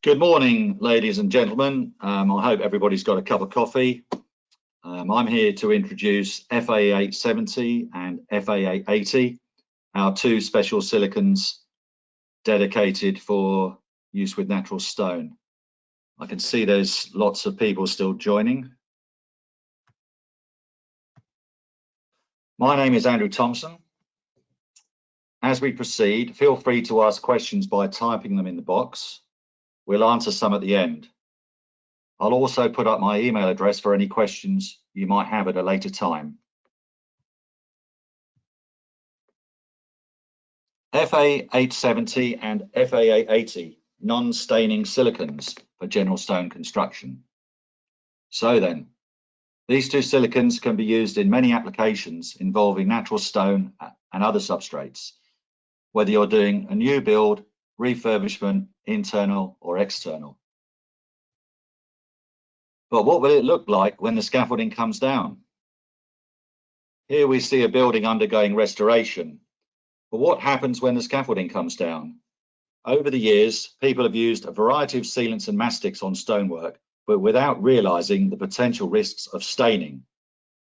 Good morning, ladies and gentlemen. I hope everybody's got a cup of coffee. I'm here to introduce FA870 and FA880, our two special silicons dedicated for use with natural stone. I can see there's lots of people still joining. My name is Andrew Thomson. As we proceed, feel free to ask questions by typing them in the box. We'll answer some at the end. I'll also put up my email address for any questions you might have at a later time. FA870 and FA880, non-staining silicons for general stone construction. So then, these two silicons can be used in many applications involving natural stone and other substrates, whether you're doing a new build, refurbishment, internal or external. But what will it look like when the scaffolding comes down? Here we see a building undergoing restoration. But what happens when the scaffolding comes down? Over the years, people have used a variety of sealants and mastics on stonework, but without realizing the potential risks of staining.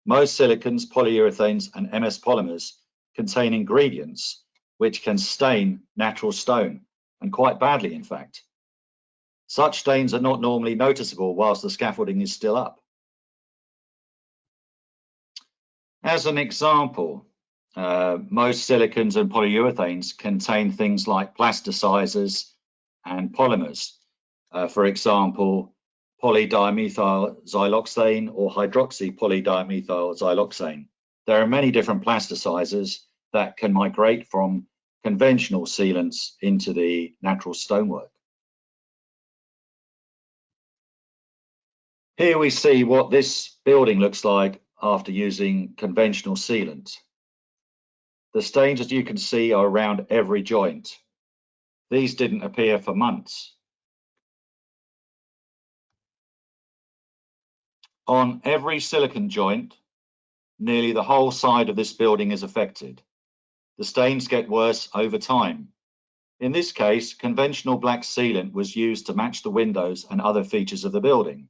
Most silicons, polyurethanes, and MS polymers contain ingredients which can stain natural stone, and quite badly, in fact. Such stains are not normally noticeable whilst the scaffolding is still up. As an example, most silicons and polyurethanes contain things like plasticizers and polymers. For example, polydimethyl xyloxane or hydroxypolydimethyl xyloxane. There are many different plasticizers that can migrate from conventional sealants into the natural stonework. Here we see what this building looks like after using conventional sealant. The stains, as you can see, are around every joint. These didn't appear for months. On every silicon joint, nearly the whole side of this building is affected. The stains get worse over time. In this case, conventional black sealant was used to match the windows and other features of the building.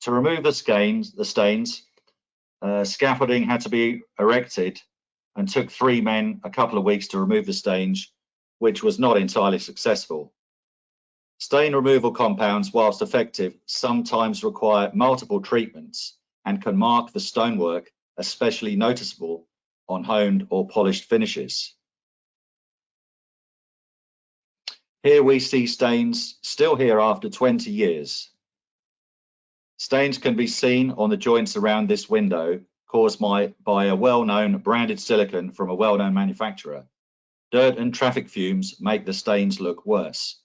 To remove the stains, scaffolding had to be erected and took 3 men a couple of weeks to remove the stains, which was not entirely successful. Stain removal compounds, whilst effective, sometimes require multiple treatments and can mark the stonework especially noticeable on honed or polished finishes. Here we see stains still here after 20 years. Stains can be seen on the joints around this window caused by a well-known branded silicon from a well-known manufacturer. Dirt and traffic fumes make the stains look worse.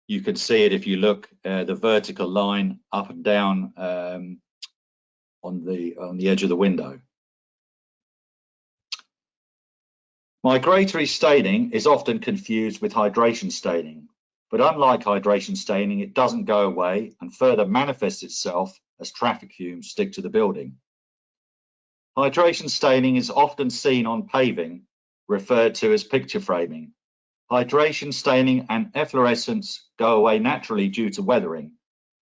You can see it if you look the vertical line up and down on the edge of the window. Migratory staining is often confused with hydration staining, but unlike hydration staining, it doesn't go away and further manifests itself as traffic fumes stick to the building. Hydration staining is often seen on paving, referred to as picture framing. Hydration staining and efflorescence go away naturally due to weathering.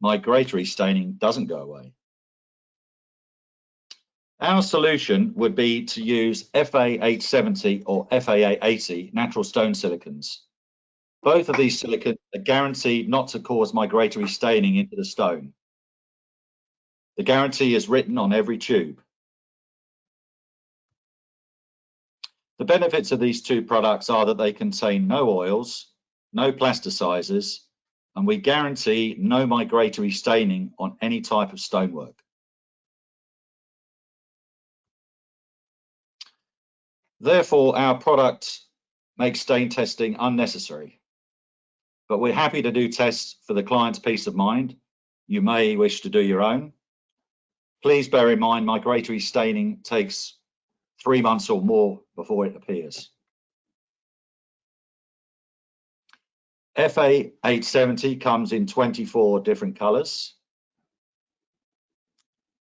Migratory staining doesn't go away. Our solution would be to use FA870 or FA880 natural stone silicons. Both of these silicons are guaranteed not to cause migratory staining into the stone. The guarantee is written on every tube. The benefits of these two products are that they contain no oils, no plasticizers, and we guarantee no migratory staining on any type of stonework. Therefore, our product makes stain testing unnecessary. But we're happy to do tests for the client's peace of mind. You may wish to do your own. Please bear in mind migratory staining takes 3 months or more before it appears. FA870 comes in 24 different colors.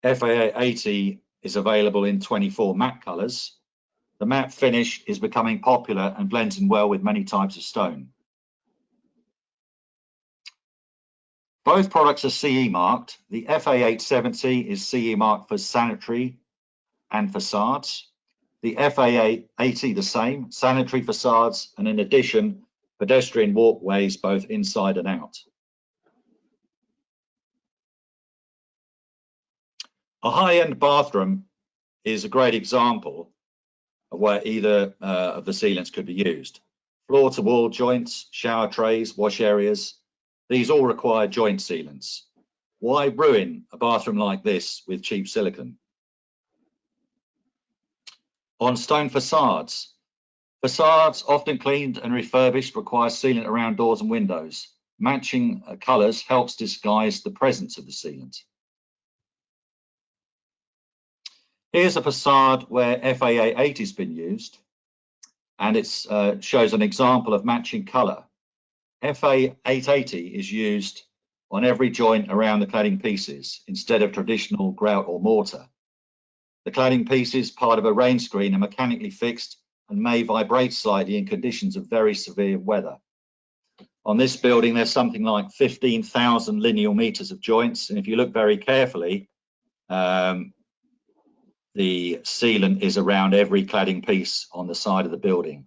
FA880 is available in 24 matte colors. The matte finish is becoming popular and blends in well with many types of stone. Both products are CE marked. The FA870 is CE marked for sanitary and facades. The FA880 the same, sanitary, facades, and in addition, pedestrian walkways both inside and out. A high-end bathroom is a great example of where either of the sealants could be used. Floor-to-wall joints, shower trays, wash areas, these all require joint sealants. Why ruin a bathroom like this with cheap silicone? On stone facades, facades often cleaned and refurbished require sealant around doors and windows. Matching colours helps disguise the presence of the sealant. Here's a facade where FA880 has been used, and it shows an example of matching colour. FA880 is used on every joint around the cladding pieces instead of traditional grout or mortar. The cladding pieces, part of a rain screen, are mechanically fixed and may vibrate slightly in conditions of very severe weather. On this building, there's something like 15,000 linear meters of joints, and if you look very carefully, the sealant is around every cladding piece on the side of the building.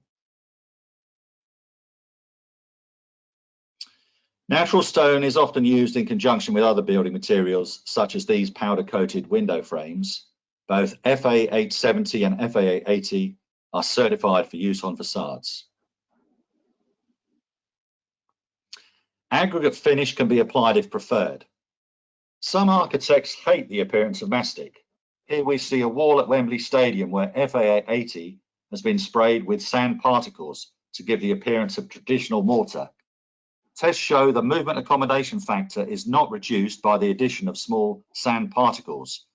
Natural stone is often used in conjunction with other building materials, such as these powder-coated window frames. Both FA870 and FA880 are certified for use on facades. Aggregate finish can be applied if preferred. Some architects hate the appearance of mastic. Here we see a wall at Wembley Stadium where FA880 has been sprayed with sand particles to give the appearance of traditional mortar. Tests show the movement accommodation factor is not reduced by the addition of small sand particles,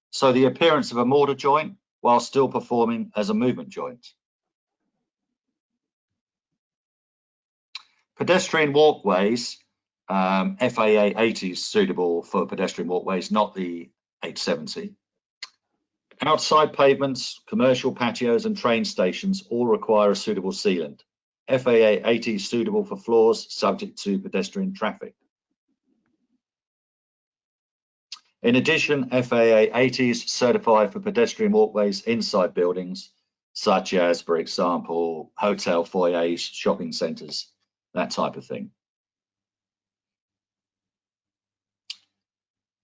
so the appearance of a mortar joint while still performing as a movement joint. Pedestrian walkways, FA880 is suitable for pedestrian walkways, not the 870. Outside pavements, commercial patios and train stations all require a suitable sealant. FA880 is suitable for floors subject to pedestrian traffic. In addition, FA880 is certified for pedestrian walkways inside buildings, such as, for example, hotel foyers, shopping centres, that type of thing.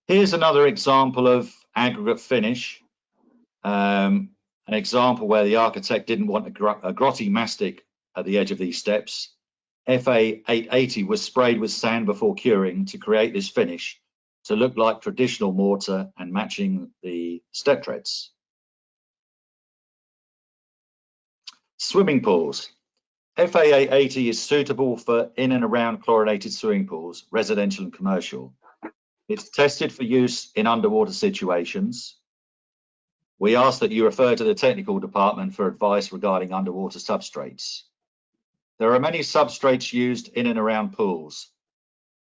Here's another example of aggregate finish, an example where the architect didn't want a grotty mastic at the edge of these steps. FA880 was sprayed with sand before curing to create this finish to look like traditional mortar and matching the step treads. Swimming pools. FA880 is suitable for in and around chlorinated swimming pools, residential and commercial. It's tested for use in underwater situations. We ask that you refer to the technical department for advice regarding underwater substrates. There are many substrates used in and around pools.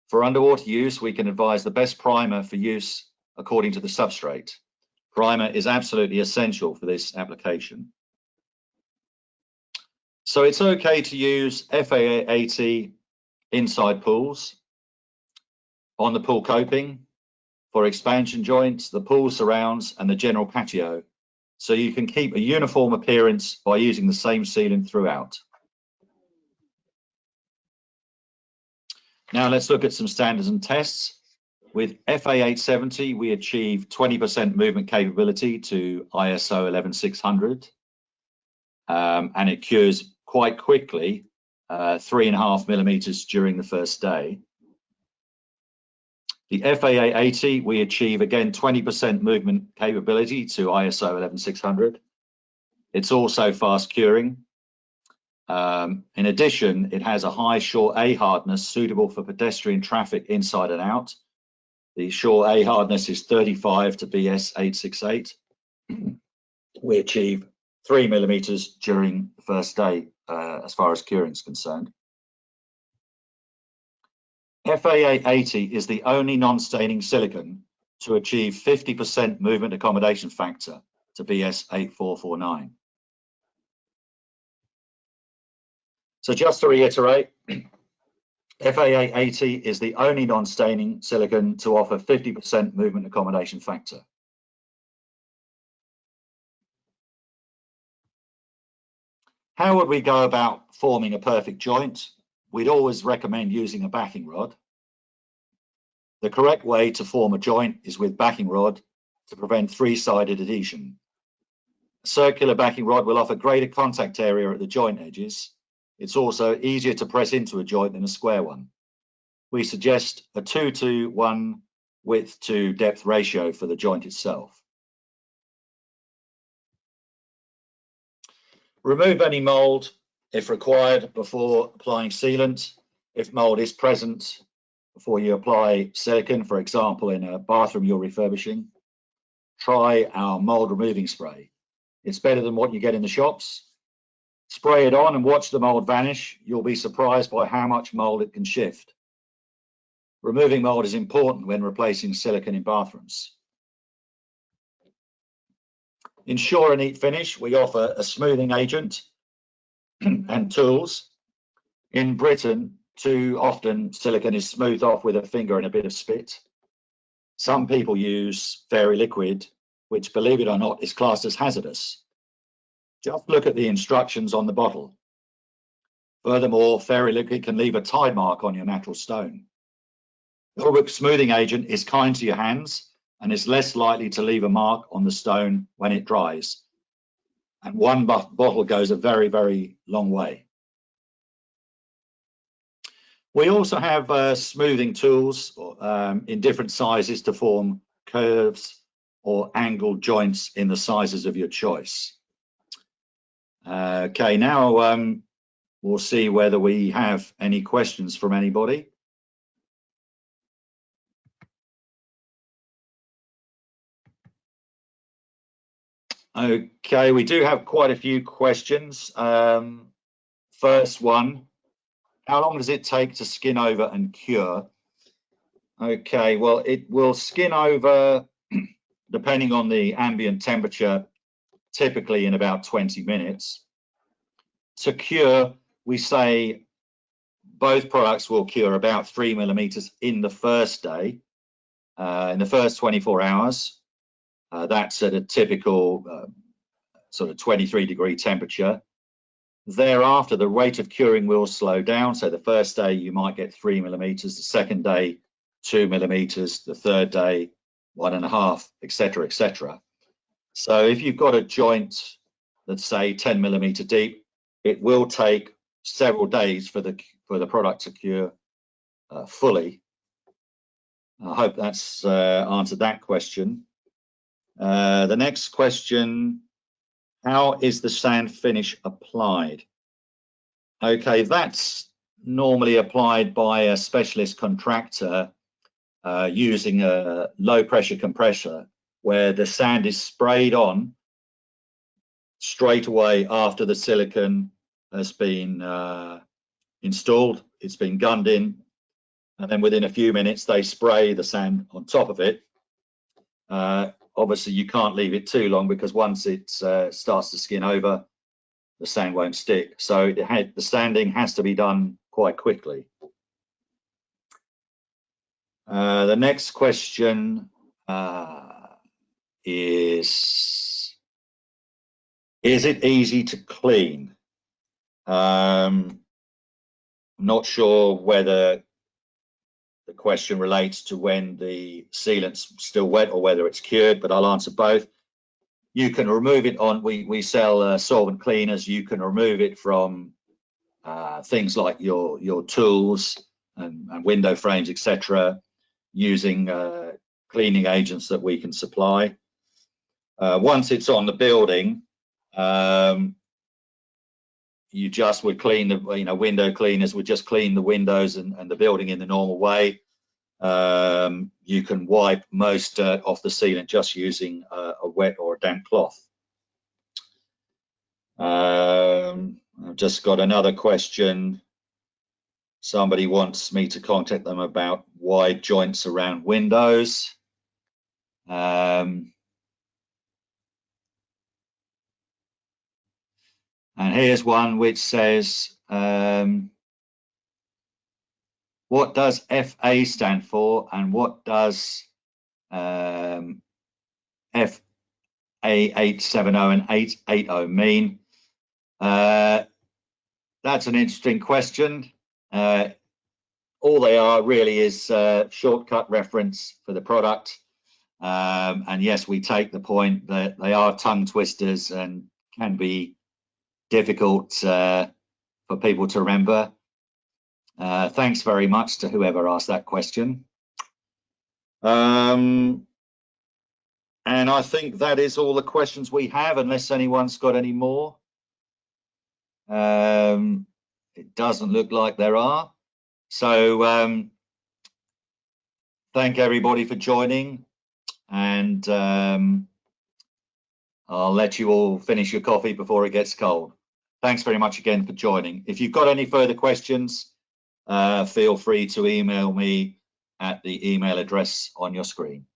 For underwater use, we can advise the best primer for use according to the substrate. Primer is absolutely essential for this application. So it's okay to use FA880 inside pools, on the pool coping, for expansion joints, the pool surrounds and the general patio, so you can keep a uniform appearance by using the same sealant throughout. Now let's look at some standards and tests. With FA870, we achieve 20% movement capability to ISO 11600, and it cures quite quickly, 3.5 millimeters during the first day. The FA880, we achieve again 20% movement capability to ISO 11600. It's also fast curing. In addition, it has a high shore A hardness suitable for pedestrian traffic inside and out. The shore A hardness is 35 to BS 868. We achieve 3 millimeters during the first day as far as curing is concerned. FA880 is the only non-staining silicone to achieve 50% movement accommodation factor to BS 8449. So just to reiterate, FA880 is the only non-staining silicon to offer 50% movement accommodation factor. How would we go about forming a perfect joint? We'd always recommend using a backing rod. The correct way to form a joint is with backing rod to prevent three-sided adhesion. A circular backing rod will offer greater contact area at the joint edges. It's also easier to press into a joint than a square one. We suggest a 2:1 width to depth ratio for the joint itself. Remove any mold if required before applying sealant. If mold is present before you apply silicon, for example, in a bathroom you're refurbishing, try our mold removing spray. It's better than what you get in the shops. Spray it on and watch the mold vanish. You'll be surprised by how much mold it can shift. Removing mold is important when replacing silicon in bathrooms. Ensure a neat finish. We offer a smoothing agent and tools. In Britain, too often silicon is smoothed off with a finger and a bit of spit. Some people use fairy liquid, which, believe it or not, is classed as hazardous. Just look at the instructions on the bottle. Furthermore, fairy liquid can leave a tide mark on your natural stone. Ulrich smoothing agent is kind to your hands and is less likely to leave a mark on the stone when it dries. And one bottle goes a very, very long way. We also have smoothing tools in different sizes to form curves or angled joints in the sizes of your choice. Okay, now we'll see whether we have any questions from anybody. Okay, we do have quite a few questions. First one, how long does it take to skin over and cure? Okay, well, it will skin over, depending on the ambient temperature, typically in about 20 minutes. To cure, we say both products will cure about 3 millimeters in the first day, in the first 24 hours. That's at a typical sort of 23-degree temperature. Thereafter, the rate of curing will slow down. So the first day you might get 3 millimeters, the second day 2 millimeters, the third day 1.5, etc., etc. So if you've got a joint that's say 10 millimeter deep, it will take several days for the product to cure fully. I hope that's answered that question. The next question, how is the sand finish applied? Okay, that's normally applied by a specialist contractor using a low pressure compressor, where the sand is sprayed on straight away after the silicon has been installed. It's been gunned in, and then within a few minutes they spray the sand on top of it. Obviously you can't leave it too long, because once it starts to skin over, the sand won't stick. So the sanding has to be done quite quickly. The next question is it easy to clean? I'm not sure whether the question relates to when the sealant's still wet or whether it's cured, but I'll answer both. You can remove it on, we sell solvent cleaners. You can remove it from things like your tools and window frames, etc., using cleaning agents that we can supply. Once it's on the building, you just would clean the, window cleaners would just clean the windows and the building in the normal way. You can wipe most dirt off the sealant just using a wet or a damp cloth. I've just got another question. Somebody wants me to contact them about wide joints around windows. And here's one which says, What does FA stand for, and what does FA870 and 880 mean? That's an interesting question. All they are really is a shortcut reference for the product. And yes, we take the point that they are tongue twisters and can be difficult for people to remember. Thanks very much to whoever asked that question. And I think that is all the questions we have, unless anyone's got any more. It doesn't look like there are. So thank everybody for joining, and I'll let you all finish your coffee before it gets cold. Thanks very much again for joining. If you've got any further questions, feel free to email me at the email address on your screen.